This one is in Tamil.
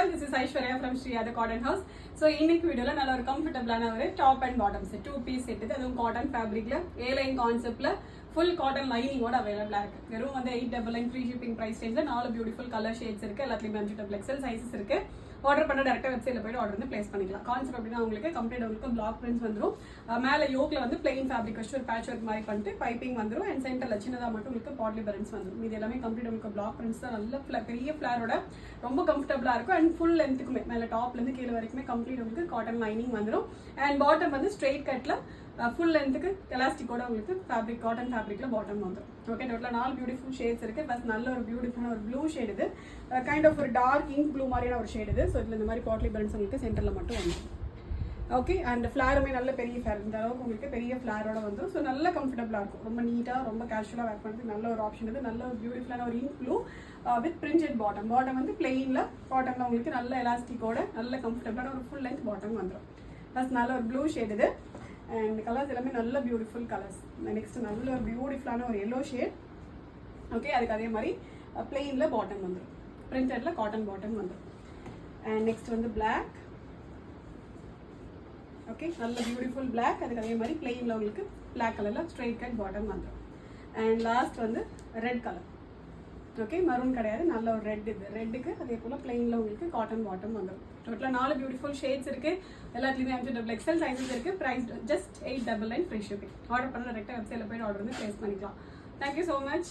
all, this is Aishwarya from Shriyada Cotton House. So இன்னைக்கு வீடியோல நல்ல ஒரு கம்ஃபர்ட்டபிளான ஒரு top and bottom set 2 piece set இது அதுவும் காட்டன் ஃபேப்ரிக்ல A-line கான்செப்ட்ல ஃபுல் காட்டன் லைனிங்கோட அவைலபிளா இருக்கு. வெறும் வந்து 899 ஃப்ரீ ஷிப்பிங் பிரைஸ் ரேஞ்ச்ல 4 பியூட்டிஃபுல் கலர் ஷேட்ஸ் இருக்கு. எல்லாத்துலயும் MG XL சைஸஸ் இருக்கு. ஆர்டர் பண்ண டைரக்டா வெப்சைட்ல போய் ஆர்டர் வந்து பிளேஸ் பண்ணிக்கலாம். கான்செப்ட் அப்படினா உங்களுக்கு கம்ப்ளீட் உங்களுக்கு பிளாக் பிரிண்ட்ஸ் வந்துரும். மேல யோக்ல வந்து plain fabric வச்சு ஒரு பேட்ச் ஒர்க் மாதிரி பண்ணிட்டு பைப்பிங் வந்துரும். அண்ட் சென்டர்ல சின்னதா மட்டும் உங்களுக்கு பாட்லி பரன்ஸ் வந்துரும். இது எல்லாமே கம்ப்ளீட் உங்களுக்கு பிளாக் பிரிண்ட்ஸ் தான் நல்ல பெரிய ஃபிளாரோட ரொம்ப கம்ஃபர்ட்டபிளா இருக்கும். அண்ட் ஃபுல் லென்த்துக்குமே மேல டாப்ல இருந்து கீழ வரைக்குமே கம்ப்ளீட் உங்களுக்கு காட்டன் லைனிங் வந்துரும். அண்ட் பாட்டம் வந்து ஸ்ட்ரெயிட் கட்ல ஃபுல் லென்த்துக்கு எலாஸ்டிக்கோட உங்களுக்கு ஃபேப்ரிக் காட்டன் ஃபேப்ரிக்ல பாட்டம் வந்துடும். ஓகே, டோட்டலா 4 பியூட்டிஃபுல் ஷேட்ஸ் இருக்கு. பஸ் நல்ல ஒரு பியூட்டிஃபுல்லான ஒரு ப்ளூ ஷேட் இது. கைண்ட் ஆஃப் ஒரு டார்க் இங்க் ப்ளூ மாதிரியான ஒரு ஷேட் இது. ஸோ இதுல இந்த மாதிரி பாட்லி பரன்ஸ் உங்களுக்கு சென்டர்ல மட்டும் வந்துடும். ஓகே, அண்ட் ஃபிளாருமே நல்ல பெரிய ஃபிளார், இந்த அளவுக்கு உங்களுக்கு பெரிய ஃபிளாரோட வந்துடும். ஸோ நல்ல கம்ஃபர்டபுளா இருக்கும். ரொம்ப நீட்டா ரொம்ப கேஷுவலா வேர் பண்ணுறது நல்ல ஒரு ஆப்ஷன் இது. நல்ல ஒரு பியூட்டிஃபுல்லான ஒரு ink blue with printed bottom. Bottom வந்து பிளெயின்ல பாட்டம்ல உங்களுக்கு நல்ல எலாஸ்டிக்கோட நல்ல கம்ஃபர்டபுளான ஒரு ஃபுல் லென்த் பாட்டம் வந்துடும். ப்ளஸ் நல்ல ஒரு ப்ளூ ஷேட் இது. அண்ட் கலர்ஸ் எல்லாமே நல்ல பியூட்டிஃபுல் கலர்ஸ். நெக்ஸ்ட் நல்ல ஒரு பியூட்டிஃபுல்லான ஒரு எல்லோ ஷேட். ஓகே, அதுக்கு அதே மாதிரி பிளெயின்ல பாட்டம் வந்துடும். பிரிண்டட்ல காட்டன் பாட்டம் வந்துடும். அண்ட் நெக்ஸ்ட் வந்து பிளாக். ஓகே, நல்ல பியூட்டிஃபுல் பிளாக். அதுக்கு அதே மாதிரி பிளெயின்ல உங்களுக்கு பிளாக் கலர்ல ஸ்ட்ரெயிட் கட் பாட்டம் வந்துடும். அண்ட் லாஸ்ட் வந்து ரெட் கலர். ஓகே, மரூன் கிடையாது, நல்ல ஒரு ரெட். இது ரெட்டுக்கு அதே போல பிளெயின்ல உங்களுக்கு காட்டன் பாட்டம் வந்துடும். டோட்டலா 4 பியூட்டிஃபுல் ஷேட்ஸ் இருக்கு. எல்லாத்துலயுமே MG XL சைஸஸ் இருக்கு. Price just 899 free shipping. Order பண்ண டைரக்டா வெப்சைட்ல போய் ஆர்டர் வந்து பிளேஸ் பண்ணிக்கலாம். Thank you so much.